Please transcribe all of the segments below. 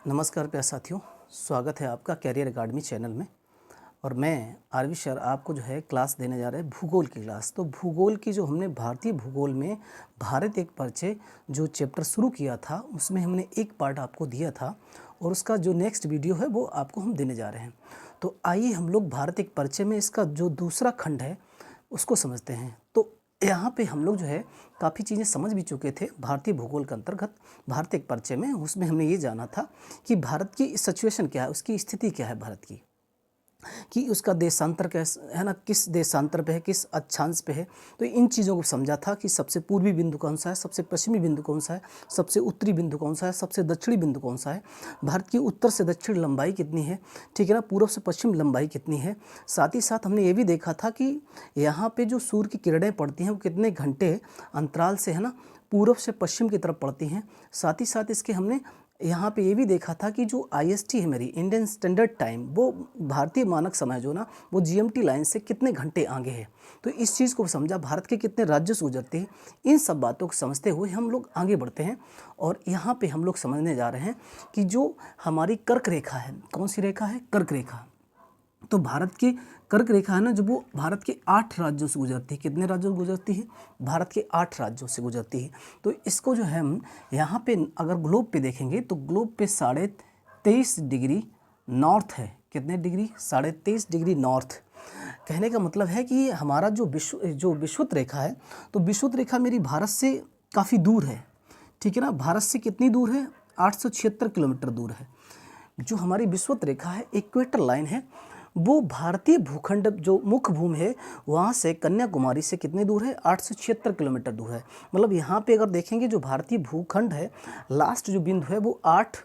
नमस्कार प्यारे साथियों, स्वागत है आपका कैरियर अकाडमी चैनल में। और मैं आरवी सर आपको जो है क्लास देने जा रहे हैं भूगोल की क्लास। तो भूगोल की जो हमने भारतीय भूगोल में भारत एक परिचय जो चैप्टर शुरू किया था उसमें हमने एक पार्ट आपको दिया था और उसका जो नेक्स्ट वीडियो है वो आपको हम देने जा रहे हैं। तो आइए हम लोग भारत एक परिचय में इसका जो दूसरा खंड है उसको समझते हैं। तो यहाँ पे हम लोग जो है काफ़ी चीज़ें समझ भी चुके थे भारतीय भूगोल के अंतर्गत। भारत एक परिचय में उसमें हमने ये जाना था कि भारत की सिचुएशन क्या है, उसकी स्थिति क्या है भारत की, कि उसका देशांतर कैसे है ना, किस देशांतर पे है, किस अक्षांश पे है। तो इन चीज़ों को समझा था कि सबसे पूर्वी बिंदु कौन सा है, सबसे पश्चिमी बिंदु कौन सा है, सबसे उत्तरी बिंदु कौन सा है, सबसे दक्षिणी बिंदु कौन सा है, भारत की उत्तर से दक्षिण लंबाई कितनी है, ठीक है ना, पूर्व से पश्चिम लंबाई कितनी है। साथ ही साथ हमने ये भी देखा था कि यहाँ पे जो सूर्य की किरणें पड़ती हैं वो कितने घंटे अंतराल से है ना पूर्व से पश्चिम की तरफ पड़ती हैं। साथ ही साथ इसके हमने यहाँ पे ये भी देखा था कि जो IST है मेरी इंडियन स्टैंडर्ड टाइम, वो भारतीय मानक समय जो ना वो GMT लाइन से कितने घंटे आगे है। तो इस चीज़ को समझा, भारत के कितने राज्य से गुजरते हैं, इन सब बातों को समझते हुए हम लोग आगे बढ़ते हैं। और यहाँ पे हम लोग समझने जा रहे हैं कि जो हमारी कर्क रेखा है, कौन सी रेखा है, कर्क रेखा। तो भारत की कर्क रेखा है ना, जब वो भारत के 8 राज्यों से गुजरती है। कितने राज्यों से गुजरती है, भारत के 8 राज्यों से गुजरती है। तो इसको जो है हम यहाँ पे अगर ग्लोब पे देखेंगे तो ग्लोब पे 23.5 डिग्री नॉर्थ है। कितने डिग्री, 23.5 डिग्री नॉर्थ। कहने का मतलब है कि हमारा जो विषुवत रेखा है, तो विषुवत रेखा मेरी भारत से काफ़ी दूर है, ठीक है ना। भारत से कितनी दूर है, 876 किलोमीटर दूर है। जो हमारी विषुवत रेखा है, इक्वेटर लाइन है, वो भारतीय भूखंड जो मुख्य भूमि है वहाँ से कन्याकुमारी से कितने दूर है, 876 किलोमीटर दूर है। मतलब यहाँ पे अगर देखेंगे जो भारतीय भूखंड है, लास्ट जो बिंदु है वो 8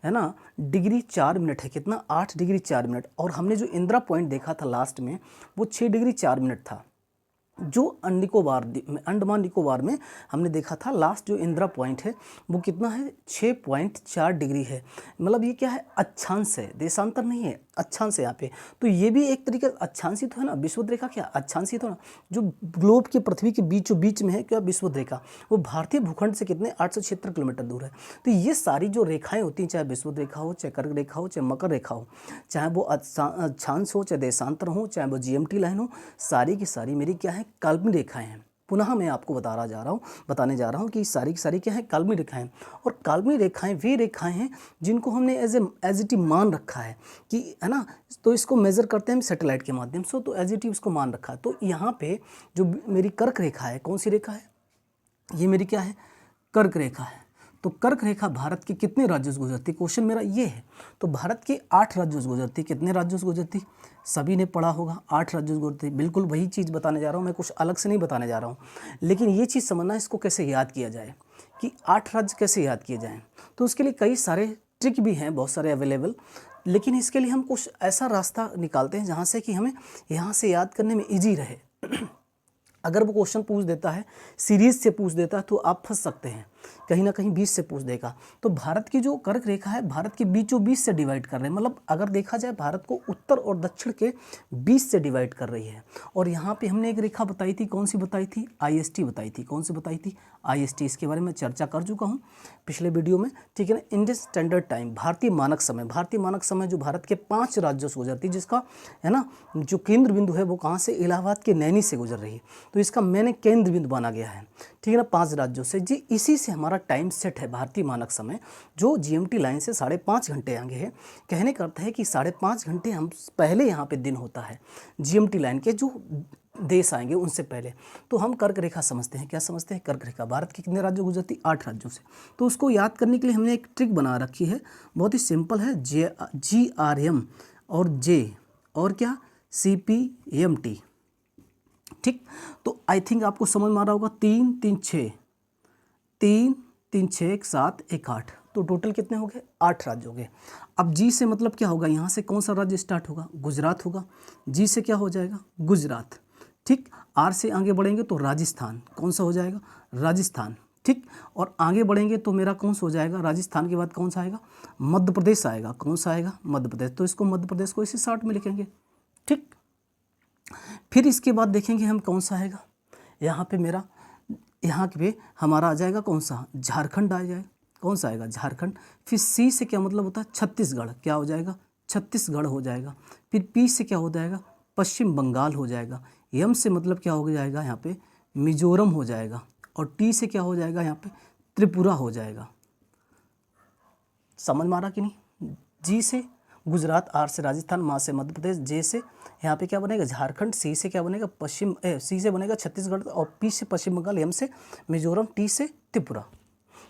है ना डिग्री 4 मिनट है। कितना, 8 डिग्री 4 मिनट। और हमने जो इंदिरा पॉइंट देखा था लास्ट में वो 6 डिग्री 4 मिनट था। जो अंडमान निकोबार में हमने देखा था लास्ट जो इंदिरा पॉइंट है वो कितना है, 6.4 डिग्री है। मतलब ये क्या है, अक्षांश है, देशांतर नहीं है, अक्षांश है यहाँ पे। तो ये भी एक तरीके का अक्षांश ही तो है ना, विषुवत रेखा क्या अक्षांश ही तो ना। जो ग्लोब के पृथ्वी के बीचों बीच में है क्या विषुवत रेखा, वो भारतीय भूखंड से कितने 876 किलोमीटर दूर है। तो ये सारी जो रेखाएं होती हैं, चाहे विषुवत रेखा हो, चाहे कर्क रेखा हो, चाहे मकर रेखा हो, चाहे वो अक्षांश हो, चाहे देशांतर हो, चाहे वो GMT लाइन हो, सारी की सारी मेरी क्या है, काल्पनिक रेखाएं हैं। पुनः मैं आपको बताने जा रहा हूँ कि सारी की सारी क्या है, काल्पनिक रेखाएं। और काल्पनिक रेखाएं वे रेखाएं हैं जिनको हमने एज इट मान रखा है कि है ना। तो इसको मेजर करते हैं हम सैटेलाइट के माध्यम से, तो एज इट उसको मान रखा है। तो यहाँ पे जो मेरी कर्क रेखा है, कौन सी रेखा है, ये मेरी क्या है, कर्क रेखा है। तो कर्क रेखा भारत के कितने राज्यों से गुजरती, क्वेश्चन मेरा ये है। तो भारत के 8 राज्यों से गुजरती। कितने राज्यों से गुजरती, सभी ने पढ़ा होगा, 8 राज्यों से गुजरती। बिल्कुल वही चीज़ बताने जा रहा हूँ मैं, कुछ अलग से नहीं बताने जा रहा हूँ। लेकिन ये चीज़ समझना, इसको कैसे याद किया जाए, कि 8 राज्य कैसे याद किए जाएँ। तो उसके लिए कई सारे ट्रिक भी हैं, बहुत सारे अवेलेबल। लेकिन इसके लिए हम कुछ ऐसा रास्ता निकालते हैं जहाँ से कि हमें यहाँ से याद करने में ईजी रहे। अगर वो क्वेश्चन पूछ देता है, सीरीज से पूछ देता है, तो आप फंस सकते हैं, कहीं ना कहीं 20 से पूछ देगा। तो भारत की जो कर्क रेखा है भारत के बीचों बीच से डिवाइड कर रहे हैं। मतलब अगर देखा जाए भारत को उत्तर और दक्षिण के बीच से डिवाइड कर रही है। और यहाँ पे हमने एक रेखा बताई थी, कौन सी बताई थी, IST बताई थी। कौन सी बताई थी, IST। इसके बारे में चर्चा कर चुका हूँ पिछले वीडियो में, ठीक है ना। इंडियन स्टैंडर्ड टाइम, भारतीय मानक समय। भारतीय मानक समय जो भारत के 5 राज्यों से गुजरती है, जिसका है ना जो केंद्र बिंदु है वो कहाँ से, इलाहाबाद के नैनी से गुजर रही है। तो इसका मैंने केंद्र बिंदु माना गया है, ठीक है ना, 5 राज्यों से। जी इसी से हमारा टाइम सेट है भारतीय मानक समय, जो GMT लाइन से 5.5 घंटे आगे है। कहने का अर्थ है कि 5.5 घंटे हम पहले यहाँ पे दिन होता है GMT लाइन के जो देश आएंगे उनसे पहले। तो हम कर्क रेखा समझते हैं, क्या समझते हैं, कर्क रेखा भारत के कितने राज्यों गुजरती, 8 राज्यों से। तो उसको याद करने के लिए हमने एक ट्रिक बना रखी है, बहुत ही सिंपल है। GRM और J और क्या, CPMT, ठीक। तो आई थिंक आपको समझ में आ रहा होगा। 3 3 6 3 3 6 1 7 1 8, तो टोटल कितने हो गए, 8 राज्य हो गए। अब जी से मतलब क्या होगा, यहाँ से कौन सा राज्य स्टार्ट होगा, गुजरात होगा। जी से क्या हो जाएगा, गुजरात, ठीक। आर से आगे बढ़ेंगे तो राजस्थान, कौन सा हो जाएगा, राजस्थान, ठीक। और आगे बढ़ेंगे तो मेरा कौन सा हो जाएगा, राजस्थान के बाद कौन सा आएगा, मध्य प्रदेश आएगा। कौन सा आएगा, मध्य प्रदेश। तो इसको मध्य प्रदेश को इसी शॉर्ट में लिखेंगे, ठीक। फिर इसके बाद देखेंगे हम कौन सा आएगा, यहाँ पे मेरा, यहाँ पे हमारा आ जाएगा कौन सा, झारखंड आ जाएगा। कौन सा आएगा, झारखंड। फिर सी से क्या मतलब होता है, छत्तीसगढ़, क्या हो जाएगा, छत्तीसगढ़ हो जाएगा। फिर पी से क्या हो जाएगा, पश्चिम बंगाल हो जाएगा। एम से मतलब क्या हो जाएगा यहाँ पे, मिजोरम हो जाएगा। और टी से क्या हो जाएगा यहाँ पे, त्रिपुरा हो जाएगा। समझ में आ रहा कि नहीं। जी से गुजरात, आर से राजस्थान, माँ से मध्य प्रदेश, जे से यहाँ पे क्या बनेगा, झारखंड। सी से क्या बनेगा, सी से बनेगा छत्तीसगढ़। और पी से पश्चिम बंगाल, एम से मिजोरम, टी से त्रिपुरा।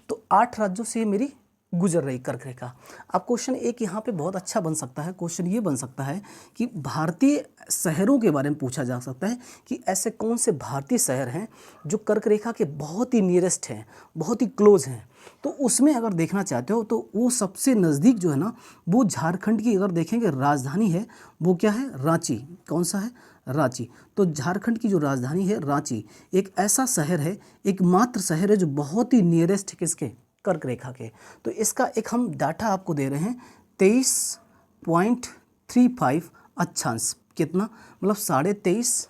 तो 8 राज्यों से मेरी गुजर रही कर्क रेखा। अब क्वेश्चन एक यहाँ पे बहुत अच्छा बन सकता है। क्वेश्चन ये बन सकता है कि भारतीय शहरों के बारे में पूछा जा सकता है कि ऐसे कौन से भारतीय शहर हैं जो कर्क रेखा के बहुत ही नियरेस्ट हैं, बहुत ही क्लोज हैं। तो उसमें अगर देखना चाहते हो तो वो सबसे नज़दीक जो है ना, वो झारखंड की अगर देखेंगे राजधानी है, वो क्या है, रांची। कौन सा है, रांची। तो झारखंड की जो राजधानी है रांची, एक ऐसा शहर है, एकमात्र शहर है जो बहुत ही नियरेस्ट है किसके, कर्क रेखा के। तो इसका एक हम डाटा आपको दे रहे हैं, 23.35 अक्षांश। कितना मतलब 23.5,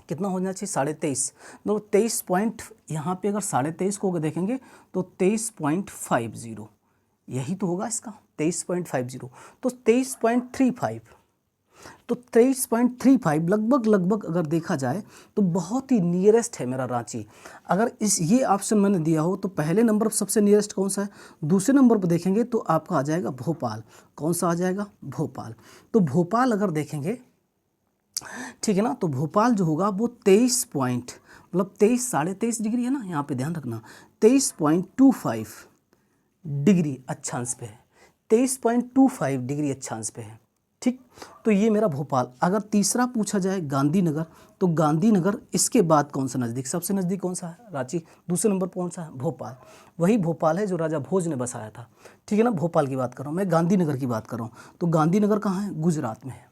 कितना होना चाहिए, 23.5। तो 23 पॉइंट, यहाँ पे अगर 23.5 को अगर देखेंगे तो 23.50, यही तो होगा इसका, 23.50। तो 23.35, तो 23.35 लगभग अगर देखा जाए तो बहुत ही नियरेस्ट है मेरा रांची। अगर इस ये ऑप्शन मैंने दिया हो तो पहले नंबर पर सबसे नियरेस्ट कौन सा है, दूसरे नंबर पर देखेंगे तो आपका आ जाएगा भोपाल। कौन सा आ जाएगा, भोपाल। तो भोपाल अगर देखेंगे, ठीक है ना, तो भोपाल जो होगा वो 23 पॉइंट मतलब 23.5 डिग्री है ना, यहाँ पे ध्यान रखना, 23.25 डिग्री अक्षांश पे है, 23.25 डिग्री अक्षांश पे है। ठीक, तो ये मेरा भोपाल। अगर तीसरा पूछा जाए गांधीनगर, तो गांधीनगर इसके बाद कौन सा नज़दीक, सबसे नज़दीक कौन सा है, रांची। दूसरे नंबर कौन सा है, भोपाल। वही भोपाल है जो राजा भोज ने बसाया था। ठीक है ना, भोपाल की बात कर रहा हूँ मैं, गांधीनगर की बात कर रहा हूँ। तो गांधीनगर कहाँ है, गुजरात में है।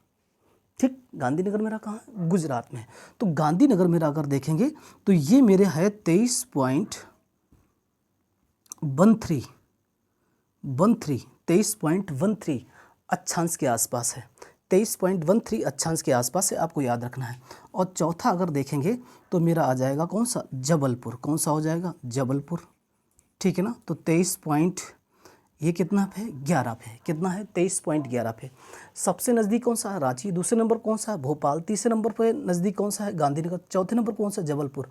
ठीक, गांधीनगर मेरा कहाँ है, गुजरात में है। तो गांधीनगर मेरा अगर देखेंगे तो ये मेरे है 23.13 अक्षांश के आसपास है, 23.13 अक्षांश के आसपास है, आपको याद रखना है। और चौथा अगर देखेंगे तो मेरा आ जाएगा कौन सा, जबलपुर। कौन सा हो जाएगा, जबलपुर। ठीक है ना, तो 23 पॉइंट, ये कितना पे है, 11 पे है। कितना है, 23.11 पे। सबसे नज़दीक कौन सा है, रांची। दूसरे नंबर कौन सा है, भोपाल। तीसरे नंबर पे नज़दीक कौन सा है, गांधीनगर। चौथे नंबर कौन सा, जबलपुर।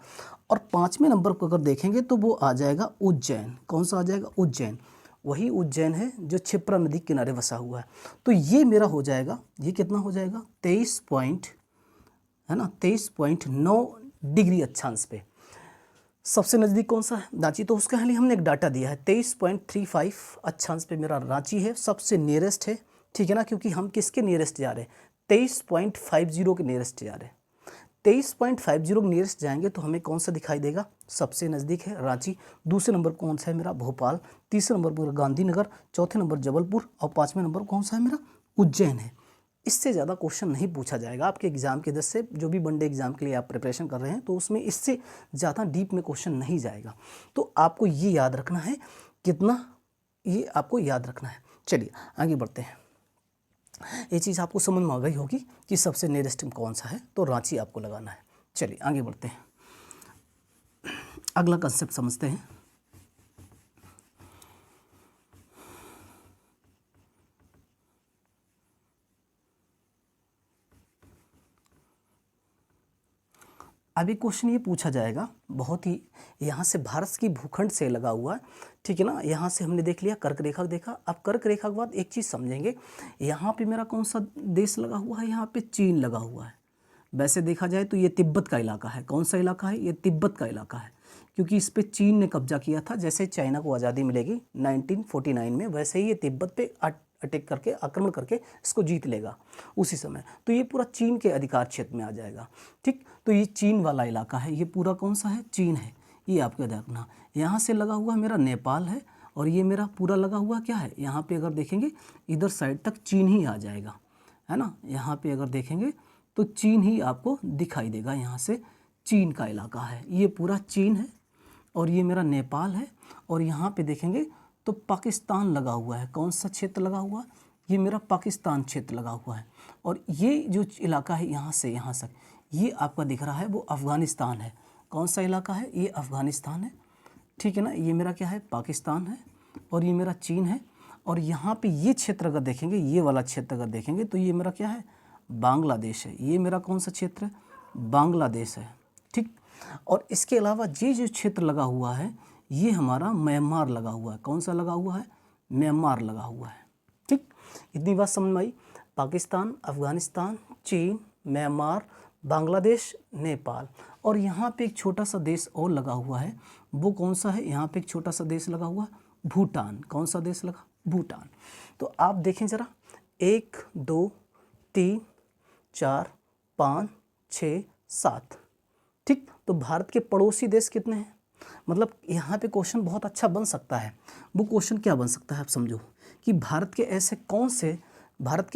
और पाँचवें नंबर को अगर देखेंगे तो वो आ जाएगा उज्जैन। कौन सा आ जाएगा, उज्जैन। वही उज्जैन है जो क्षिप्रा नदी के किनारे बसा हुआ है। तो ये मेरा हो जाएगा, ये कितना हो जाएगा, 23 पॉइंट, है ना, 23.9 डिग्री अक्षांश पे। सबसे नज़दीक कौन सा है, रांची। तो उसका लिए हमने एक डाटा दिया है, 23.35 अक्षांश पे मेरा रांची है, सबसे नियरेस्ट है। ठीक है ना, क्योंकि हम किसके नियरेस्ट जा रहे हैं, 23.50 के नियरेस्ट जा रहे हैं। 23.50 के नियरेस्ट जाएंगे तो हमें कौन सा दिखाई देगा, सबसे नज़दीक है रांची। दूसरे नंबर कौन सा है मेरा, भोपाल। तीसरे नंबर पर गांधीनगर। चौथे नंबर जबलपुर। और पाँचवें नंबर कौन सा है मेरा, उज्जैन है। इससे ज़्यादा क्वेश्चन नहीं पूछा जाएगा आपके एग्ज़ाम के दस से, जो भी वनडे एग्ज़ाम के लिए आप प्रिपरेशन कर रहे हैं तो उसमें इससे ज़्यादा डीप में क्वेश्चन नहीं जाएगा। तो आपको ये याद रखना है, कितना, ये आपको याद रखना है। चलिए आगे बढ़ते हैं। ये चीज़ आपको समझ में आ गई होगी कि सबसे नियरेस्ट कौन सा है, तो रांची आपको लगाना है। चलिए आगे बढ़ते हैं, अगला कंसेप्ट समझते हैं। अभी क्वेश्चन ये पूछा जाएगा, बहुत ही यहाँ से भारत की भूखंड से लगा हुआ है। ठीक है ना, यहाँ से हमने देख लिया, कर्क रेखा देखा। अब कर्क रेखा के बाद एक चीज़ समझेंगे, यहाँ पे मेरा कौन सा देश लगा हुआ है, यहाँ पे चीन लगा हुआ है। वैसे देखा जाए तो ये तिब्बत का इलाका है। कौन सा इलाका है, ये तिब्बत का इलाका है, क्योंकि इस पर चीन ने कब्जा किया था। जैसे चाइना को आज़ादी मिलेगी 1949 में, वैसे ही ये तिब्बत पे अटैक करके, आक्रमण करके इसको जीत लेगा उसी समय। तो ये पूरा चीन के अधिकार क्षेत्र में आ जाएगा। ठीक, तो ये चीन वाला इलाका है, ये पूरा कौन सा है, चीन है। ये आपको याद रखना। यहाँ से लगा हुआ मेरा नेपाल है, और ये मेरा पूरा लगा हुआ क्या है, यहाँ पे अगर देखेंगे इधर साइड तक चीन ही आ जाएगा, है ना। यहाँ पे अगर देखेंगे तो चीन ही आपको दिखाई देगा, यहाँ से चीन का इलाका है, ये पूरा चीन है। और ये मेरा नेपाल है, और यहाँ पे देखेंगे तो पाकिस्तान लगा हुआ है। कौन सा क्षेत्र लगा हुआ है, ये मेरा पाकिस्तान क्षेत्र लगा हुआ है। और ये जो इलाका है यहाँ से यहाँ तक, ये आपका दिख रहा है वो अफ़गानिस्तान है। कौन सा इलाका है, ये अफ़गानिस्तान है। ठीक है ना, ये मेरा क्या है, पाकिस्तान है, और ये मेरा चीन है, और यहाँ पे ये क्षेत्र अगर देखेंगे, ये वाला क्षेत्र अगर देखेंगे तो ये मेरा क्या है, बांग्लादेश है। ये मेरा कौन सा क्षेत्र है, बांग्लादेश है। ठीक, और इसके अलावा ये जो क्षेत्र लगा हुआ है ये हमारा म्यांमार लगा हुआ है। कौन सा लगा हुआ है, म्यांमार लगा हुआ है। ठीक, इतनी बात समझ में आई। पाकिस्तान, अफ़गानिस्तान, चीन, म्यांमार, बांग्लादेश, नेपाल, और यहाँ पे एक छोटा सा देश और लगा हुआ है। वो कौन सा है, यहाँ पे एक छोटा सा देश लगा हुआ है, भूटान। कौन सा देश लगा, भूटान। तो आप देखें ज़रा, 1 2 3 4 5 6 7। ठीक, तो भारत के पड़ोसी देश कितने हैं, मतलब यहाँ पे क्वेश्चन बहुत अच्छा बन सकता है। वो क्वेश्चन क्या बन सकता है, आप समझो कि भारत के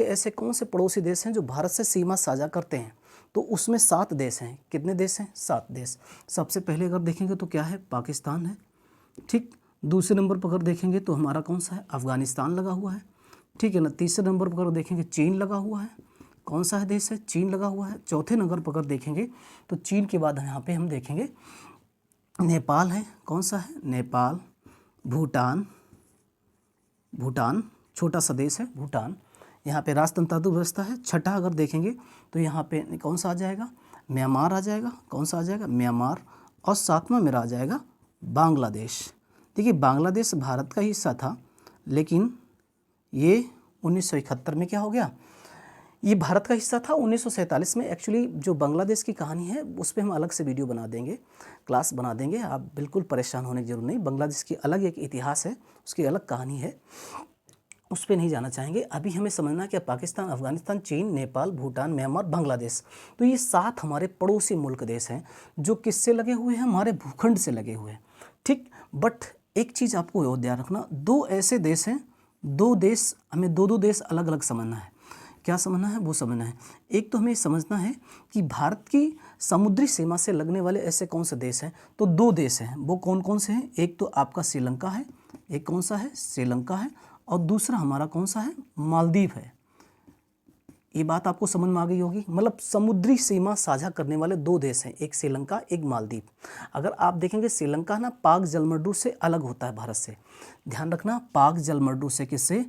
ऐसे कौन से पड़ोसी देश हैं जो भारत से सीमा साझा करते हैं। तो उसमें 7 देश हैं। कितने देश हैं, 7 देश। सबसे पहले अगर देखेंगे तो क्या है, पाकिस्तान है। ठीक, दूसरे नंबर पर अगर देखेंगे तो हमारा कौन सा है, अफ़गानिस्तान लगा हुआ है। ठीक है ना, तीसरे नंबर पर अगर देखेंगे चीन लगा हुआ है। कौन सा है देश है, चीन लगा हुआ है। चौथे नंबर पर अगर देखेंगे तो चीन के बाद यहाँ पे हम देखेंगे नेपाल है। कौन सा है, नेपाल, भूटान छोटा सा देश है भूटान। यहाँ पे राजतंत्र व्यवस्था है। छठा अगर देखेंगे तो यहाँ पे कौन सा आ जाएगा, म्यांमार आ जाएगा। कौन सा आ जाएगा, म्यांमार। और 7वां मेरा आ जाएगा बांग्लादेश। देखिए, बांग्लादेश भारत का हिस्सा था, लेकिन ये 1971 में क्या हो गया, ये भारत का हिस्सा था 1947 में। एक्चुअली जो बांग्लादेश की कहानी है उस पर हम अलग से वीडियो बना देंगे, क्लास बना देंगे। आप बिल्कुल परेशान होने की जरूरत नहीं। बांग्लादेश की अलग एक इतिहास है, उसकी अलग कहानी है, उस पर नहीं जाना चाहेंगे। अभी हमें समझना है कि पाकिस्तान, अफगानिस्तान, चीन, नेपाल, भूटान, म्यांमार, बांग्लादेश, तो ये 7 हमारे पड़ोसी मुल्क देश हैं जो किससे लगे हुए हैं, हमारे भूखंड से लगे हुए हैं। ठीक, बट एक चीज़ आपको और ध्यान रखना, 2 ऐसे देश हैं, 2 देश, हमें 2 देश अलग अलग समझना है। क्या समझना है, वो समझना है। एक तो हमें समझना है कि भारत की समुद्री सीमा से लगने वाले ऐसे कौन से देश हैं, तो 2 देश हैं। वो कौन कौन से हैं, एक तो आपका श्रीलंका है, एक कौन सा है, श्रीलंका है, और दूसरा हमारा कौन सा है, मालदीव है। ये बात आपको समझ में आ गई होगी। मतलब समुद्री सीमा साझा करने वाले 2 देश हैं, एक श्रीलंका, एक मालदीव। अगर आप देखेंगे श्रीलंका ना पाक जलमर्दू से अलग होता है भारत से। ध्यान रखना, पाक जलमर्दू से किससे,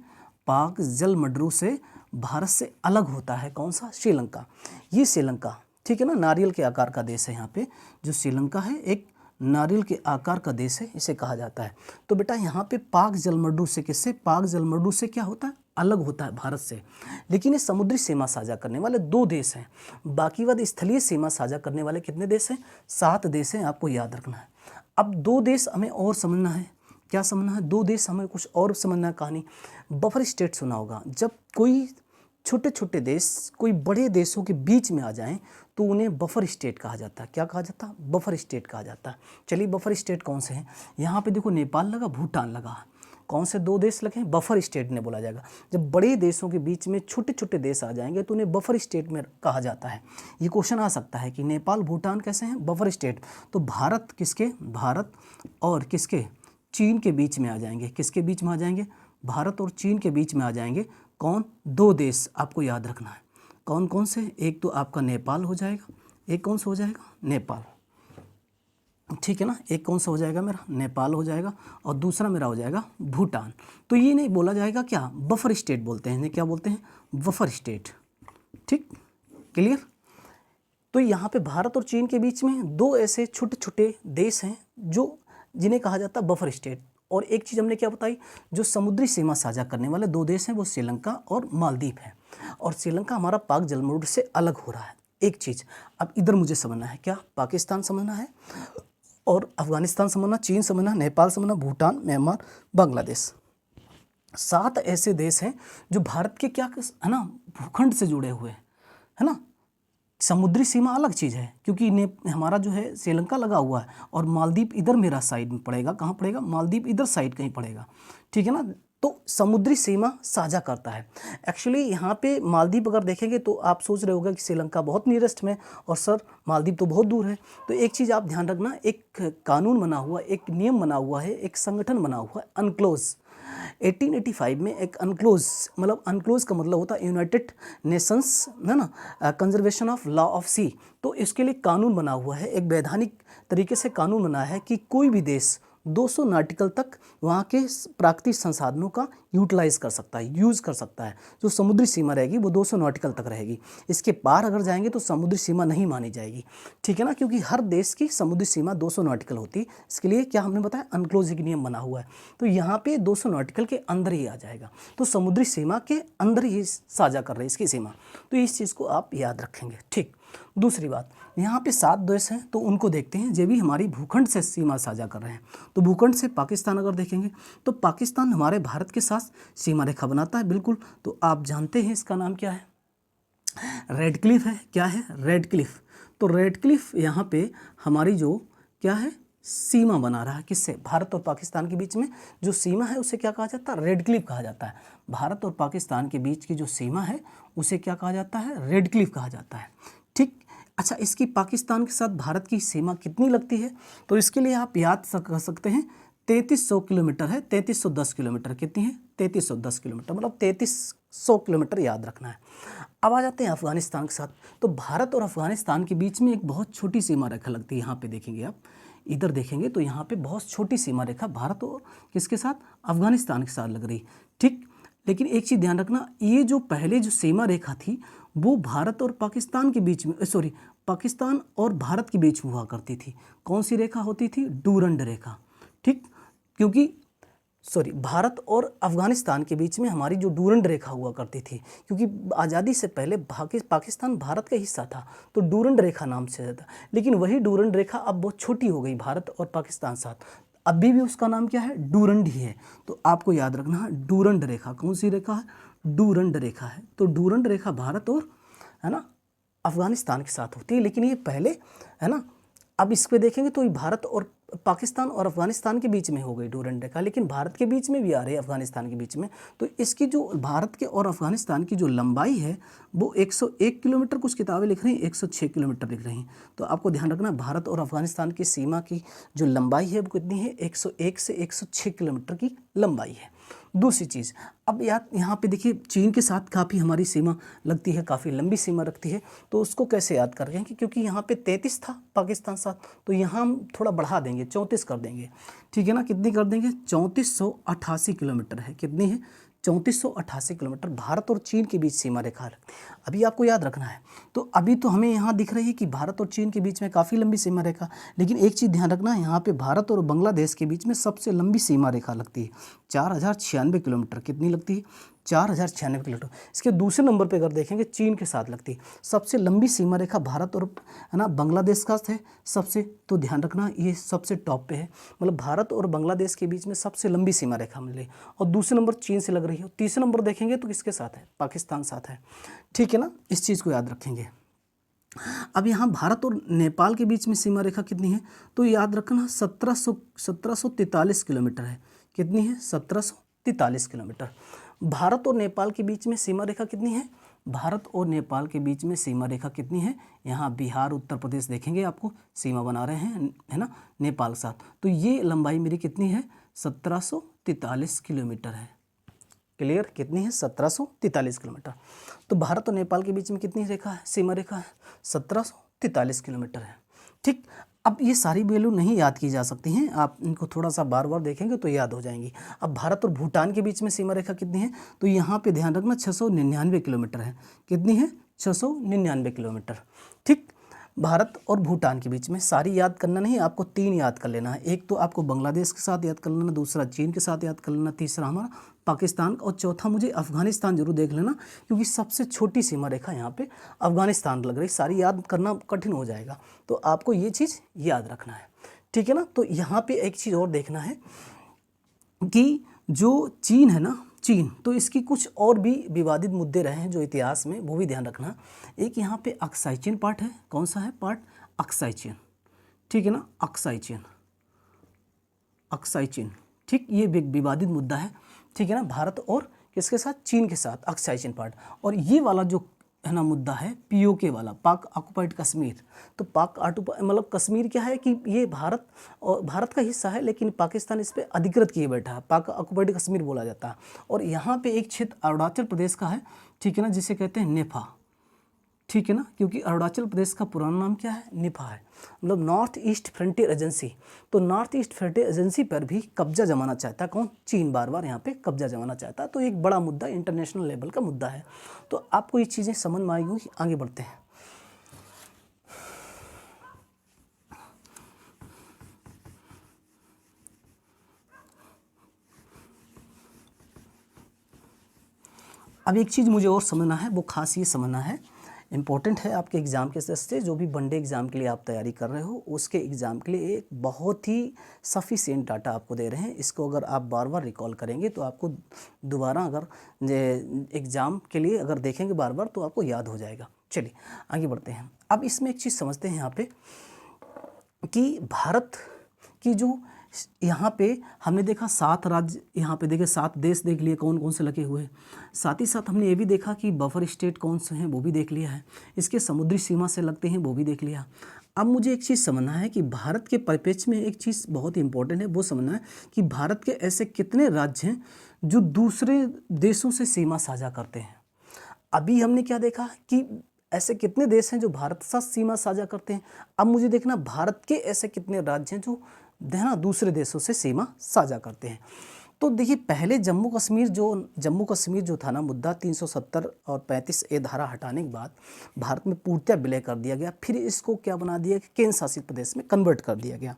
पाक जलमर्दू से भारत से अलग होता है। कौन सा, श्रीलंका। ये श्रीलंका, ठीक है ना, नारियल के आकार का देश है। यहाँ पे जो श्रीलंका है एक नारियल के आकार का देश है, इसे कहा जाता है। तो बेटा यहाँ पे पाक जलमर्दू से किससे, पाक जलमर्दू से क्या होता है, अलग होता है भारत से। लेकिन ये समुद्री सीमा साझा करने वाले 2 देश हैं। बाकी वाद स्थलीय सीमा साझा करने वाले कितने देश हैं, 7 देश हैं, आपको याद रखना है। अब 2 देश हमें और समझना है। क्या समझना है, 2 देश हमें कुछ और समझना है। कहानी बफर स्टेट सुना होगा। जब कोई छोटे छोटे देश कोई बड़े देशों के बीच में आ जाएं तो उन्हें बफर स्टेट कहा जाता है। क्या कहा जाता है, बफर स्टेट कहा जाता है। चलिए, बफर स्टेट कौन से हैं, यहाँ पे देखो नेपाल लगा, भूटान लगा। कौन से 2 देश लगे, बफर स्टेट ने बोला जाएगा। जब बड़े देशों के बीच में छोटे छोटे देश आ जाएंगे तो उन्हें बफर स्टेट में कहा जाता है। ये क्वेश्चन आ सकता है कि नेपाल, भूटान कैसे हैं, बफर स्टेट। तो भारत किसके, भारत और किसके, चीन के बीच में आ जाएंगे। किसके बीच में आ जाएंगे, भारत और चीन के बीच में आ जाएंगे। कौन, 2 देश आपको याद रखना है। कौन कौन से, एक तो आपका नेपाल हो जाएगा, एक कौन सा हो जाएगा, नेपाल। ठीक है ना, एक कौन सा हो जाएगा मेरा, नेपाल हो जाएगा, और दूसरा मेरा हो जाएगा भूटान। तो ये नहीं बोला जाएगा क्या, बफर स्टेट बोलते हैं इन्हें, क्या बोलते हैं, बफर स्टेट। ठीक, क्लियर। तो यहाँ पे भारत और चीन के बीच में 2 ऐसे छोटे छोटे देश हैं जो जिन्हें कहा जाता है बफर स्टेट। और एक चीज़ हमने क्या बताई, जो समुद्री सीमा साझा करने वाले 2 देश हैं वो श्रीलंका और मालदीव हैं। और श्रीलंका हमारा पाक जलमर्दू से अलग हो रहा है। एक चीज़ अब इधर मुझे समझना है, क्या पाकिस्तान समझना है, और अफगानिस्तान समझना, चीन समझना, नेपाल समझना, भूटान, म्यांमार, बांग्लादेश। 7 ऐसे देश हैं जो भारत के क्या है ना, भूखंड से जुड़े हुए हैं, है ना। समुद्री सीमा अलग चीज़ है, क्योंकि हमारा जो है श्रीलंका लगा हुआ है, और मालदीव इधर मेरा साइड में पड़ेगा। कहाँ पड़ेगा, मालदीव इधर साइड कहीं पड़ेगा। ठीक है ना, तो समुद्री सीमा साझा करता है। एक्चुअली यहाँ पे मालदीव अगर देखेंगे तो आप सोच रहे होगा कि श्रीलंका बहुत नियरेस्ट में, और सर मालदीव तो बहुत दूर है। तो एक चीज़ आप ध्यान रखना, एक कानून बना हुआ, एक नियम बना हुआ है, एक संगठन बना हुआ है, अनक्लोज। 1885 में एक अनक्लोज, मतलब अनक्लोज का मतलब होता है यूनाइटेड नेशंस, है ना, कंजर्वेशन ऑफ लॉ ऑफ सी। तो इसके लिए कानून बना हुआ है, एक वैधानिक तरीके से कानून बना है कि कोई भी देश 200 नॉटिकल तक वहाँ के प्राकृतिक संसाधनों का यूटिलाइज कर सकता है, यूज़ कर सकता है। जो समुद्री सीमा रहेगी वो 200 नॉटिकल तक रहेगी। इसके पार अगर जाएंगे तो समुद्री सीमा नहीं मानी जाएगी, ठीक है ना, क्योंकि हर देश की समुद्री सीमा 200 नॉटिकल होती है। इसके लिए क्या हमने बताया, अनक्लोजिंग नियम बना हुआ है। तो यहाँ पे 200 नॉटिकल के अंदर ही आ जाएगा, तो समुद्री सीमा के अंदर ही साझा कर रहे हैं इसकी सीमा। तो इस चीज़ को आप याद रखेंगे, ठीक। दूसरी बात, यहाँ पे 7 देश हैं तो उनको देखते हैं, जो भी हमारी भूखंड से सीमा साझा कर रहे हैं। तो भूखंड से पाकिस्तान अगर देखेंगे तो पाकिस्तान हमारे भारत के साथ सीमा रेखा बनाता है, बिल्कुल। तो आप जानते हैं इसका नाम क्या है, रेड क्लिफ है। क्या है, रेड क्लिफ। तो रेड क्लिफ यहाँ पे हमारी जो क्या है, सीमा बना रहा है, किससे, भारत और पाकिस्तान के बीच में जो सीमा है उसे क्या कहा जाता है, रेड क्लिफ कहा जाता है। भारत और पाकिस्तान के बीच की जो सीमा है उसे क्या कहा जाता है, रेड क्लिफ कहा जाता है, ठीक। अच्छा, इसकी पाकिस्तान के साथ भारत की सीमा कितनी लगती है, तो इसके लिए आप याद कर सकते हैं 3300 किलोमीटर है, 3310 किलोमीटर। कितनी है, 3310 किलोमीटर, मतलब 3300 किलोमीटर याद रखना है। अब आ जाते हैं अफगानिस्तान के साथ। तो भारत और अफगानिस्तान के बीच में एक बहुत छोटी सीमा रेखा लगती है। यहाँ पे देखेंगे आप, इधर देखेंगे तो यहाँ पे बहुत छोटी सीमा रेखा भारत और किसके साथ, अफगानिस्तान के साथ लग रही, ठीक। लेकिन एक चीज़ ध्यान रखना, ये जो पहले जो सीमा रेखा थी वो भारत और पाकिस्तान के बीच में, सॉरी, पाकिस्तान और भारत के बीच में हुआ करती थी। कौन सी रेखा होती थी, डूरंड रेखा, ठीक। क्योंकि सॉरी, भारत और अफगानिस्तान के बीच में हमारी जो डूरंड रेखा हुआ करती थी, क्योंकि आज़ादी से पहले पाकिस्तान भारत का हिस्सा था, तो डूरंड रेखा नाम से था। लेकिन वही डूरंड रेखा अब बहुत छोटी हो गई भारत और पाकिस्तान साथ, अभी भी उसका नाम क्या है, डूरंड ही है। तो आपको याद रखना है डूरंड रेखा, कौन सी रेखा है, डूरंड रेखा है। तो डूरंड रेखा भारत और, है ना, अफगानिस्तान के साथ होती है, लेकिन ये पहले, है ना, अब इस पे देखेंगे तो भारत और पाकिस्तान और अफगानिस्तान के बीच में हो गई डूरंड रेखा, लेकिन भारत के बीच में भी आ रही है, अफगानिस्तान के बीच में। तो इसकी जो भारत के और अफगानिस्तान की जो लंबाई है वो 101 किलोमीटर, कुछ किताबें लिख रही हैं 106 किलोमीटर लिख रही हैं। तो आपको ध्यान रखना, भारत और अफगानिस्तान की सीमा की जो लंबाई है वो कितनी है, 101 से 106 किलोमीटर की लंबाई है। दूसरी चीज़, अब यहाँ पे देखिए चीन के साथ काफ़ी हमारी सीमा लगती है, काफ़ी लंबी सीमा रखती है। तो उसको कैसे याद कर रहे हैं, क्योंकि यहाँ पे 33 था पाकिस्तान साथ, तो यहाँ हम थोड़ा बढ़ा देंगे, 34 कर देंगे, ठीक है ना। कितनी कर देंगे, 3488 किलोमीटर है। कितनी है, 3488 किलोमीटर भारत और चीन के बीच सीमा रेखा है। अभी आपको याद रखना है, तो अभी तो हमें यहाँ दिख रही है कि भारत और चीन के बीच में काफ़ी लंबी सीमा रेखा, लेकिन एक चीज़ ध्यान रखना है, यहाँ पे भारत और बांग्लादेश के बीच में सबसे लंबी सीमा रेखा लगती है, 4096 किलोमीटर। कितनी लगती है, 4096 किलोमीटर। इसके दूसरे नंबर पे अगर देखेंगे चीन के साथ लगती है। सबसे लंबी सीमा रेखा भारत और, है ना, बांग्लादेश का है सबसे, तो ध्यान रखना ये सबसे टॉप पे है, मतलब भारत और बांग्लादेश के बीच में सबसे लंबी सीमा रेखा मिली, और दूसरे नंबर चीन से लग रही है। तीसरे नंबर देखेंगे तो किसके साथ है, पाकिस्तान साथ है, ठीक है ना। इस चीज़ को याद रखेंगे। अब यहाँ भारत और नेपाल के बीच में सीमा रेखा कितनी है, तो याद रखना 1743 किलोमीटर है। कितनी है, 1743 किलोमीटर। भारत और नेपाल के बीच में सीमा रेखा कितनी है, भारत और नेपाल के बीच में सीमा रेखा कितनी है, यहाँ बिहार उत्तर प्रदेश देखेंगे आपको सीमा बना रहे हैं, है ना, नेपाल के साथ। तो ये लंबाई मेरी कितनी है, 1743 किलोमीटर है। क्लियर, कितनी है, 1743 किलोमीटर। तो भारत और नेपाल के बीच में कितनी रेखा है, सीमा रेखा है, 1743 किलोमीटर है, ठीक। अब ये सारी वैल्यू नहीं याद की जा सकती हैं, आप इनको थोड़ा सा बार बार देखेंगे तो याद हो जाएंगी। अब भारत और भूटान के बीच में सीमा रेखा कितनी है, तो यहाँ पे ध्यान रखना 699 किलोमीटर है। कितनी है, 699 किलोमीटर, ठीक। भारत और भूटान के बीच में, सारी याद करना नहीं, आपको 3 याद कर लेना है। एक तो आपको बांग्लादेश के साथ याद कर लेना, दूसरा चीन के साथ याद कर लेना, तीसरा हमारा पाकिस्तान, और चौथा मुझे अफगानिस्तान जरूर देख लेना, क्योंकि सबसे छोटी सीमा रेखा यहाँ पे अफगानिस्तान लग रही। सारी याद करना कठिन हो जाएगा, तो आपको ये चीज़ याद रखना है, ठीक है ना। तो यहाँ पे एक चीज़ और देखना है कि जो चीन है ना, चीन, तो इसकी कुछ और भी विवादित मुद्दे रहे हैं जो इतिहास में, वो भी ध्यान रखना। एक यहाँ पे अक्साई चीन पार्ट है, कौन सा है पार्ट, अक्साई चीन, ठीक है ना, अक्साई चीन, अक्साई चीन, ठीक। ये विवादित मुद्दा है, ठीक है ना, भारत और किसके साथ, चीन के साथ, अक्साई चीन पार्ट। और ये वाला जो है ना मुद्दा है पीओके वाला, पाक ऑक्युपाइड कश्मीर। तो पाक मतलब कश्मीर क्या है कि ये भारत का हिस्सा है, लेकिन पाकिस्तान इस पर अधिकृत किए बैठा है, पाक ऑक्युपाइड कश्मीर बोला जाता है। और यहाँ पे एक क्षेत्र अरुणाचल प्रदेश का है, ठीक है ना, जिसे कहते हैं नेफा, ठीक है ना, क्योंकि अरुणाचल प्रदेश का पुराना नाम क्या है, निफा है, मतलब नॉर्थ ईस्ट फ्रंटियर एजेंसी। तो नॉर्थ ईस्ट फ्रंटियर एजेंसी पर भी कब्जा जमाना चाहता है कौन, चीन बार बार यहाँ पे कब्जा जमाना चाहता है। तो एक बड़ा मुद्दा, इंटरनेशनल लेवल का मुद्दा है। तो आपको ये चीज़ें समझ में आएंगी। आगे बढ़ते हैं। अब एक चीज़ मुझे और समझना है, वो खास ये समझना है, इम्पॉर्टेंट है आपके एग्ज़ाम के दृष्टि से, जो भी वनडे एग्ज़ाम के लिए आप तैयारी कर रहे हो उसके एग्ज़ाम के लिए एक बहुत ही सफिशिएंट डाटा आपको दे रहे हैं। इसको अगर आप बार बार रिकॉल करेंगे तो आपको दोबारा अगर एग्ज़ाम के लिए अगर देखेंगे बार बार तो आपको याद हो जाएगा। चलिए आगे बढ़ते हैं। अब इसमें एक चीज़ समझते हैं यहाँ पे कि भारत की जो यहाँ पे हमने देखा 7 राज्य, यहाँ पे देखे 7 देश देख लिए कौन कौन से लगे हुए हैं। साथ ही साथ हमने ये भी देखा कि बफर स्टेट कौन से हैं वो भी देख लिया है, इसके समुद्री सीमा से लगते हैं वो भी देख लिया। अब मुझे एक चीज़ समझना है कि भारत के परिप्रेक्ष्य में एक चीज़ बहुत ही इंपॉर्टेंट है, वो समझना है कि भारत के ऐसे कितने राज्य हैं जो दूसरे देशों से सीमा साझा करते हैं। अभी हमने क्या देखा कि ऐसे कितने देश हैं जो भारत के साथ सीमा साझा करते हैं। अब मुझे देखना भारत के ऐसे कितने राज्य हैं जो दूसरे देशों से सीमा साझा करते हैं। तो देखिए पहले जम्मू कश्मीर जो था ना मुद्दा, 370 और 35A धारा हटाने के बाद भारत में पूर्णतः विलय कर दिया गया। फिर इसको क्या बना दिया कि केंद्र शासित प्रदेश में कन्वर्ट कर दिया गया।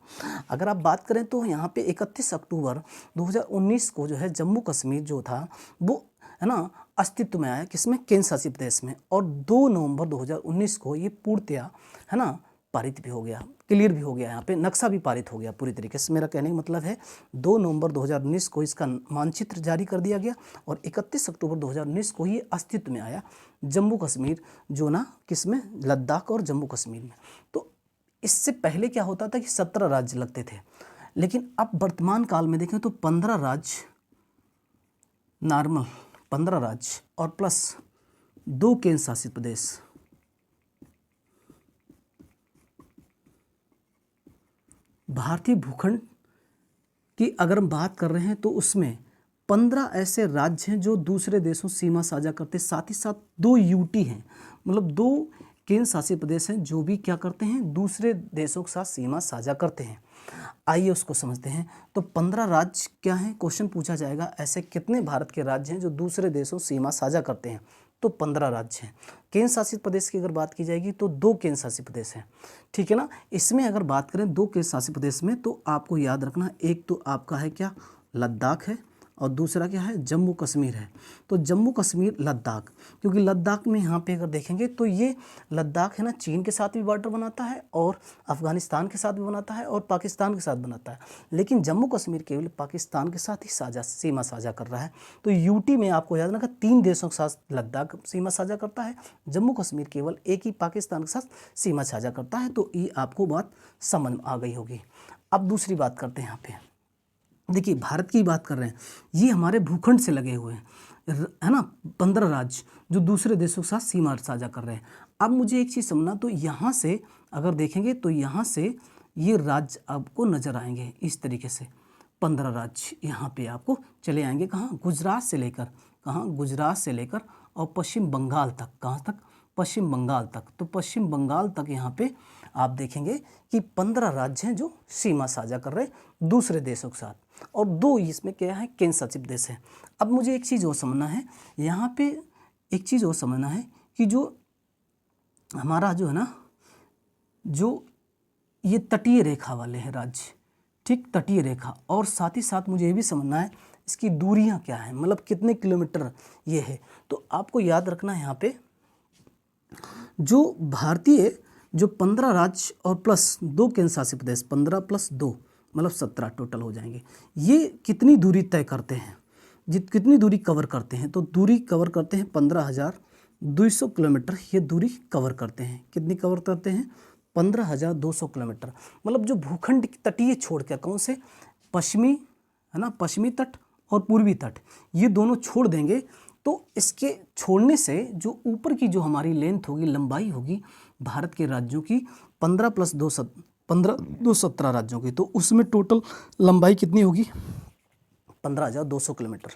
अगर आप बात करें तो यहाँ पे 31 अक्टूबर 2019 को जो है जम्मू कश्मीर जो था वो है ना अस्तित्व में आया, किसमें, केंद्र शासित प्रदेश में। और 2 नवंबर 2019 को ये पूर्णतया है ना पारित भी हो गया, क्लियर भी हो गया, यहाँ पे नक्शा भी पारित हो गया पूरी तरीके से। मेरा कहने का मतलब है 2 नवंबर 2019 को इसका मानचित्र जारी कर दिया गया और 31 अक्टूबर 2019 को ये अस्तित्व में आया जम्मू कश्मीर जो ना किसमें, लद्दाख और जम्मू कश्मीर में। तो इससे पहले क्या होता था कि 17 राज्य लगते थे, लेकिन अब वर्तमान काल में देखें तो 15 राज्य नॉर्मल, 15 राज्य और प्लस 2 केंद्र शासित प्रदेश। भारतीय भूखंड की अगर हम बात कर रहे हैं तो उसमें 15 ऐसे राज्य हैं जो दूसरे देशों से सीमा साझा करते हैं। साथ ही साथ 2 यूटी हैं, मतलब 2 केंद्र शासित प्रदेश हैं जो भी क्या करते हैं, दूसरे देशों के साथ सीमा साझा करते हैं। आइए उसको समझते हैं। तो 15 राज्य क्या हैं, क्वेश्चन पूछा जाएगा ऐसे कितने भारत के राज्य हैं जो दूसरे देशों से सीमा साझा करते हैं। तो 15 राज्य हैं। केंद्र शासित प्रदेश की अगर बात की जाएगी तो 2 केंद्र शासित प्रदेश हैं, ठीक है ना। इसमें अगर बात करें 2 केंद्र शासित प्रदेश में तो आपको याद रखना, एक तो आपका है क्या, लद्दाख है, और दूसरा क्या है, जम्मू कश्मीर है। तो जम्मू कश्मीर लद्दाख, क्योंकि लद्दाख में यहाँ पे अगर देखेंगे तो ये लद्दाख है ना चीन के साथ भी बॉर्डर बनाता है और अफगानिस्तान के साथ भी बनाता है और पाकिस्तान के साथ बनाता है, लेकिन जम्मू कश्मीर केवल पाकिस्तान के साथ ही सीमा साझा कर रहा है। तो यूटी में आपको याद रखना 3 देशों के साथ लद्दाख सीमा साझा करता है, जम्मू कश्मीर केवल एक ही पाकिस्तान के साथ सीमा साझा करता है। तो ये आपको बात समझ आ गई होगी। अब दूसरी बात करते हैं यहाँ पे, देखिए भारत की बात कर रहे हैं, ये हमारे भूखंड से लगे हुए हैं है ना, 15 राज्य जो दूसरे देशों के साथ सीमा साझा कर रहे हैं। अब मुझे एक चीज़ समझना, तो यहाँ से अगर देखेंगे तो यहाँ से ये राज्य आपको नज़र आएंगे इस तरीके से, 15 राज्य यहाँ पे आपको चले आएंगे। कहाँ, गुजरात से लेकर, कहाँ, गुजरात से लेकर और पश्चिम बंगाल तक। कहाँ तक, पश्चिम बंगाल तक। तो पश्चिम बंगाल तक यहाँ पे आप देखेंगे कि 15 राज्य हैं जो सीमा साझा कर रहे हैं दूसरे देशों के साथ, और 2 इसमें क्या है, केंद्र शासित प्रदेश है। अब मुझे एक चीज़ और समझना है यहाँ पे, एक चीज़ और समझना है कि जो हमारा जो है ना, जो ये तटीय रेखा वाले हैं राज्य, ठीक, तटीय रेखा, और साथ ही साथ मुझे ये भी समझना है इसकी दूरियां क्या हैं, मतलब कितने किलोमीटर ये है। तो आपको याद रखना है यहाँ पे जो भारतीय जो 15 राज्य और प्लस 2 केंद्र शासित प्रदेश, 15 प्लस 2 मतलब 17 टोटल हो जाएंगे, ये कितनी दूरी तय करते हैं, कितनी दूरी कवर करते हैं। तो दूरी कवर करते हैं 15,200 किलोमीटर, ये दूरी कवर करते हैं। कितनी कवर करते हैं, 15,200 किलोमीटर। मतलब जो भूखंड तटीय छोड़कर, कौन से, पश्चिमी है ना, पश्चिमी तट और पूर्वी तट, ये दोनों छोड़ देंगे तो इसके छोड़ने से जो ऊपर की जो हमारी लेंथ होगी, लंबाई होगी भारत के राज्यों की 15 + 2 17 राज्यों की, तो उसमें टोटल लंबाई कितनी होगी, 15,200 किलोमीटर।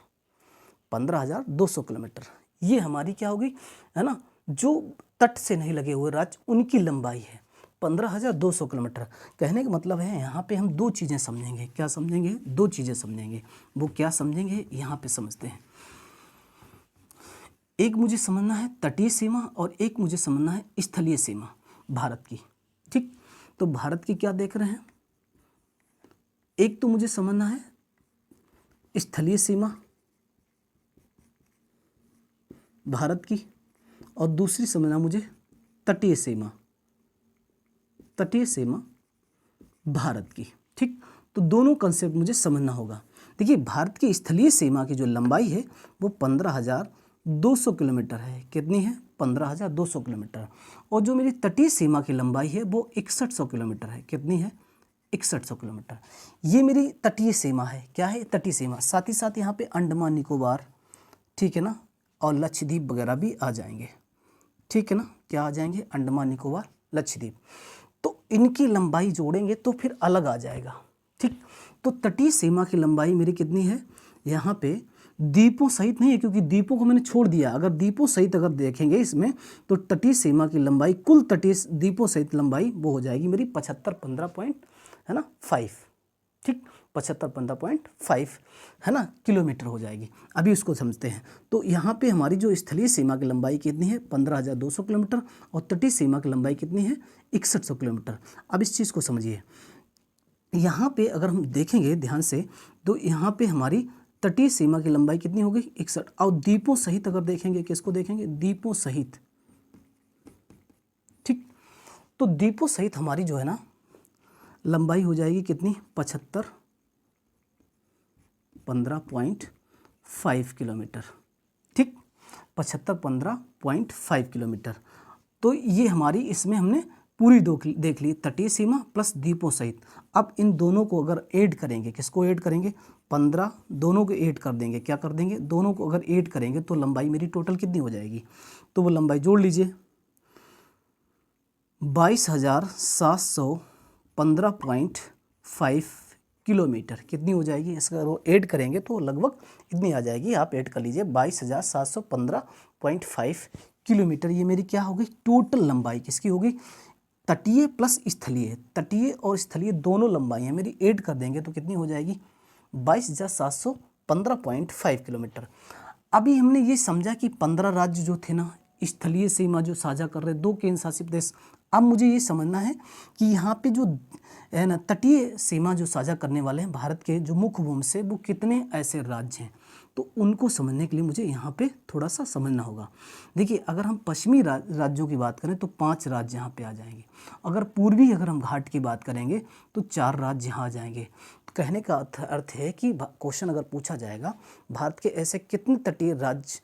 15,200 किलोमीटर ये हमारी क्या होगी, है ना, जो तट से नहीं लगे हुए राज्य, उनकी लंबाई है 15,200 किलोमीटर। कहने का मतलब है यहाँ पे हम दो चीज़ें समझेंगे। क्या समझेंगे? दो चीज़ें समझेंगे। वो क्या समझेंगे यहाँ पे समझते हैं। एक मुझे समझना है तटीय सीमा और एक मुझे समझना है स्थलीय सीमा भारत की। ठीक, तो भारत की क्या देख रहे हैं? एक तो मुझे समझना है स्थलीय सीमा भारत की और दूसरी समझना मुझे तटीय सीमा, तटीय सीमा भारत की। ठीक, तो दोनों कंसेप्ट मुझे समझना होगा। देखिए, भारत की स्थलीय सीमा की जो लंबाई है वो 15,200 किलोमीटर है। कितनी है? 15,200 किलोमीटर। और जो मेरी तटीय सीमा की लंबाई है वो 6100 किलोमीटर है। कितनी है? 6100 किलोमीटर। ये मेरी तटीय सीमा है। क्या है? तटीय सीमा। साथ ही साथ यहाँ पे अंडमान निकोबार, ठीक है ना, और लक्षद्वीप वगैरह भी आ जाएंगे। ठीक है ना, क्या आ जाएंगे? अंडमान निकोबार, लक्षद्वीप। तो इनकी लंबाई जोड़ेंगे तो फिर अलग आ जाएगा। ठीक, तो तटीय सीमा की लंबाई मेरी कितनी है? यहाँ पे द्वीपों सहित नहीं है, क्योंकि द्वीपों को मैंने छोड़ दिया। अगर द्वीपों सहित अगर देखेंगे इसमें, तो तटीय सीमा की लंबाई, कुल तटीय द्वीपों सहित लंबाई वो हो जाएगी मेरी 75.5 ठीक, 75.5 है ना, किलोमीटर हो जाएगी। अभी उसको समझते हैं। तो यहाँ पे हमारी जो स्थलीय सीमा की लंबाई कितनी है? 15,200 किलोमीटर। और तटीय सीमा की लंबाई कितनी है? 6100 किलोमीटर। अब इस चीज़ को समझिए। यहाँ पे अगर हम देखेंगे ध्यान से, तो यहाँ पे हमारी तटीय सीमा की लंबाई कितनी हो गई? 61। और द्वीपों सहित अगर देखेंगे, किसको देखेंगे? द्वीपों सहित। ठीक, तो द्वीपों सहित हमारी जो है ना लंबाई हो जाएगी कितनी? 15.5 किलोमीटर। ठीक, 15.5 किलोमीटर। तो ये हमारी, इसमें हमने पूरी देख ली, तटीय सीमा प्लस द्वीपों सहित। अब इन दोनों को अगर ऐड करेंगे, किसको ऐड करेंगे? 15, दोनों को ऐड कर देंगे। क्या कर देंगे? दोनों को अगर ऐड करेंगे तो लंबाई मेरी टोटल कितनी हो जाएगी? तो वो लंबाई जोड़ लीजिए, 22,715.5 किलोमीटर। कितनी हो जाएगी? इसका वो ऐड करेंगे तो लगभग इतनी आ जाएगी। आप ऐड कर लीजिए, 22,715.5 किलोमीटर। ये मेरी क्या हो गई? टोटल लंबाई किसकी हो गई? तटीय प्लस स्थलीय। तटीय और स्थलीय दोनों लंबाई मेरी ऐड कर देंगे तो कितनी हो जाएगी? 22,715.5 किलोमीटर। अभी हमने ये समझा कि 15 राज्य जो थे ना, स्थलीय सीमा जो साझा कर रहे, 2 केंद्र शासित प्रदेश। अब मुझे ये समझना है कि यहाँ पे जो है ना तटीय सीमा जो साझा करने वाले हैं भारत के जो मुख्य भूमि से, वो कितने ऐसे राज्य हैं। तो उनको समझने के लिए मुझे यहाँ पे थोड़ा सा समझना होगा। देखिए, अगर हम पश्चिमी राज्यों की बात करें तो 5 राज्य यहाँ पे आ जाएंगे। अगर पूर्वी अगर हम घाट की बात करेंगे तो 4 राज्य यहाँ आ जाएंगे। कहने का अर्थ है कि क्वेश्चन अगर पूछा जाएगा, भारत के ऐसे कितने तटीय राज्य,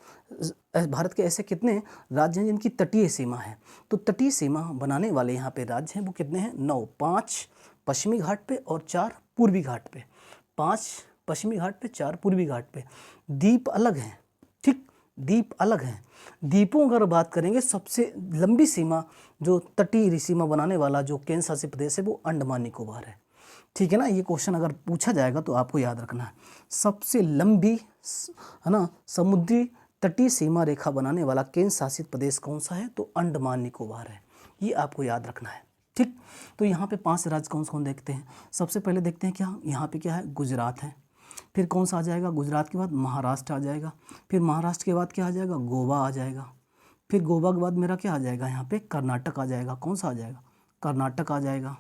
भारत के ऐसे कितने राज्य हैं जिनकी तटीय सीमा है, तो तटीय सीमा बनाने वाले यहाँ पे राज्य हैं वो कितने हैं? 9। 5 पश्चिमी घाट पे और 4 पूर्वी घाट पे। 5 पश्चिमी घाट पे, 4 पूर्वी घाट पे। द्वीप अलग हैं। ठीक, द्वीप अलग हैं। द्वीपों अगर बात करेंगे, सबसे लंबी सीमा जो तटीय सीमा बनाने वाला जो केंद्र शासित प्रदेश है वो अंडमान निकोबार है। ठीक है ना, ये क्वेश्चन अगर पूछा जाएगा तो आपको याद रखना है, सबसे लंबी है ना समुद्री तटीय सीमा रेखा बनाने वाला केंद्र शासित प्रदेश कौन सा है? तो अंडमान निकोबार है। ये आपको याद रखना है। ठीक, तो यहाँ पे 5 राज्य कौन कौन देखते हैं। सबसे पहले देखते हैं क्या यहाँ पे क्या है? गुजरात है। फिर कौन सा आ जाएगा? गुजरात के बाद महाराष्ट्र आ जाएगा। फिर महाराष्ट्र के बाद क्या आ जाएगा? गोवा आ जाएगा। फिर गोवा के बाद मेरा क्या आ जाएगा? यहाँ पे कर्नाटक आ जाएगा। कौन सा आ जाएगा? कर्नाटक आ जाएगा।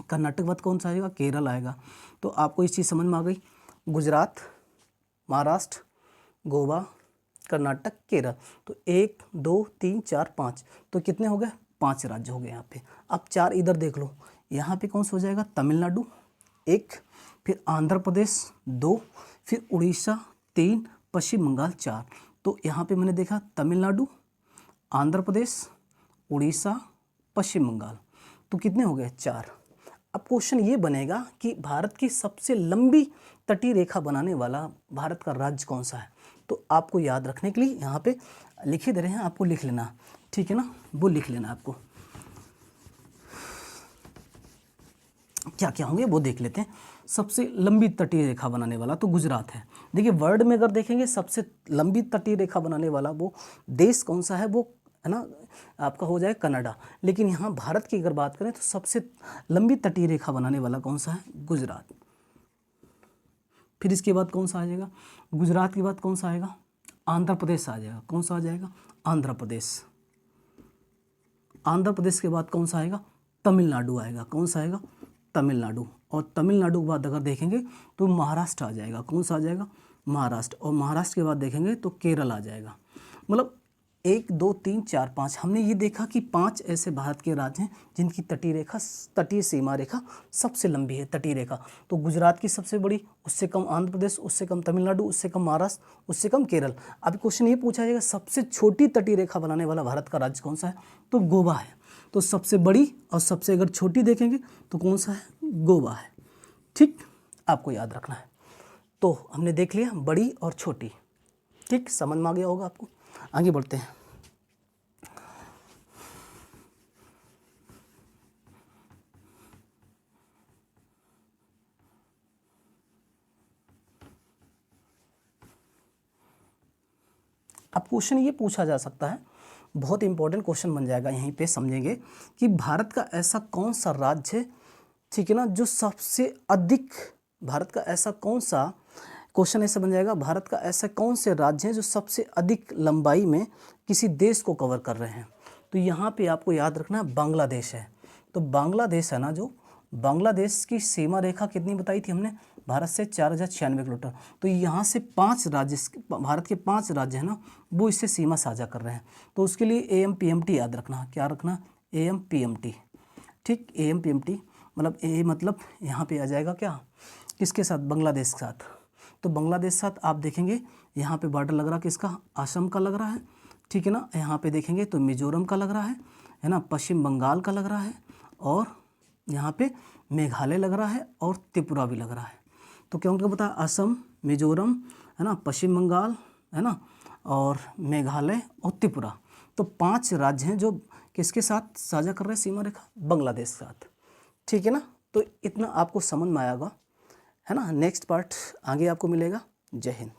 कर्नाटक के बाद कौन सा आएगा? केरल आएगा। तो आपको इस चीज़ समझ में आ गई, गुजरात, महाराष्ट्र, गोवा, कर्नाटक, केरल। तो 1 2 3 4 5, तो कितने हो गए? 5 राज्य हो गए यहाँ पे। अब 4 इधर देख लो, यहाँ पे कौन सा हो जाएगा? तमिलनाडु 1, फिर आंध्र प्रदेश 2, फिर उड़ीसा 3, पश्चिम बंगाल 4। तो यहाँ पे मैंने देखा तमिलनाडु, आंध्र प्रदेश, उड़ीसा, पश्चिम बंगाल, तो कितने हो गए? 4। अब क्वेश्चन ये बनेगा कि भारत की सबसे लंबी तटीय रेखा बनाने वाला भारत का राज्य कौन सा है। तो आपको याद रखने के लिए यहाँ पे लिखे दे रहे हैं, आपको लिख लेना। ठीक है ना, वो लिख लेना आपको। क्या क्या होंगे वो देख लेते हैं। सबसे लंबी तटीय रेखा बनाने वाला तो गुजरात है। देखिए, वर्ल्ड में अगर देखेंगे सबसे लंबी तटीय रेखा बनाने वाला वो देश कौन सा है? वो है ना, आपका हो जाए कनाडा। लेकिन यहाँ भारत की अगर बात करें तो सबसे लंबी तटीय रेखा बनाने वाला कौन सा है? गुजरात। फिर इसके बाद कौन सा आ जाएगा? गुजरात के बाद कौन सा आएगा? आंध्र प्रदेश आ जाएगा। कौन सा आ जाएगा? आंध्र प्रदेश। आंध्र प्रदेश के बाद कौन सा आएगा? तमिलनाडु आएगा। कौन सा आएगा? तमिलनाडु। और तमिलनाडु के बाद अगर देखेंगे तो महाराष्ट्र आ जाएगा। कौन सा आ जाएगा? महाराष्ट्र। और महाराष्ट्र के बाद देखेंगे तो केरल आ जाएगा। मतलब 1 2 3 4 5 हमने ये देखा कि 5 ऐसे भारत के राज्य हैं जिनकी तटीय रेखा, तटीय सीमा रेखा सबसे लंबी है, तटीय रेखा। तो गुजरात की सबसे बड़ी, उससे कम आंध्र प्रदेश, उससे कम तमिलनाडु, उससे कम महाराष्ट्र, उससे कम केरल। अब क्वेश्चन ये पूछा जाएगा सबसे छोटी तटीय रेखा बनाने वाला भारत का राज्य कौन सा है? तो गोवा है। तो सबसे बड़ी और सबसे अगर छोटी देखेंगे तो कौन सा है? गोवा है। ठीक, आपको याद रखना है। तो हमने देख लिया बड़ी और छोटी। ठीक, समझ में आ गया होगा आपको। आगे बढ़ते हैं। अब क्वेश्चन ये पूछा जा सकता है, बहुत इंपॉर्टेंट क्वेश्चन बन जाएगा, यहीं पे समझेंगे कि भारत का ऐसा कौन सा राज्य है, ठीक है ना, जो सबसे अधिक, भारत का ऐसा कौन सा, क्वेश्चन ऐसा बन जाएगा, भारत का ऐसा कौन से राज्य हैं जो सबसे अधिक लंबाई में किसी देश को कवर कर रहे हैं? तो यहाँ पे आपको याद रखना है बांग्लादेश है। तो बांग्लादेश है ना, जो बांग्लादेश की सीमा रेखा कितनी बताई थी हमने? भारत से 4096 किलोमीटर। तो यहाँ से 5 राज्य, भारत के 5 राज्य हैं ना, वो इससे सीमा साझा कर रहे हैं। तो उसके लिए AMPMT याद रखना। क्या रखना? AMPMT। ठीक, AMPMT मतलब ए मतलब यहाँ पे आ जाएगा क्या, किसके साथ? बांग्लादेश के साथ। तो बांग्लादेश के साथ आप देखेंगे यहाँ पे बॉर्डर लग रहा है किसका? असम का लग रहा है। ठीक है ना, यहाँ पे देखेंगे तो मिजोरम का लग रहा है ना, पश्चिम बंगाल का लग रहा है, और यहाँ पे मेघालय लग रहा है, और त्रिपुरा भी लग रहा है। तो क्या उनको पता है? असम, मिजोरम, है ना, पश्चिम बंगाल, है ना, और मेघालय और त्रिपुरा। तो 5 राज्य हैं जो किसके साथ साझा कर रहे हैं सीमा रेखा? बांग्लादेश के साथ। ठीक है ना, तो इतना आपको समझ में आएगा, है ना। नेक्स्ट पार्ट आगे आपको मिलेगा। जय हिंद।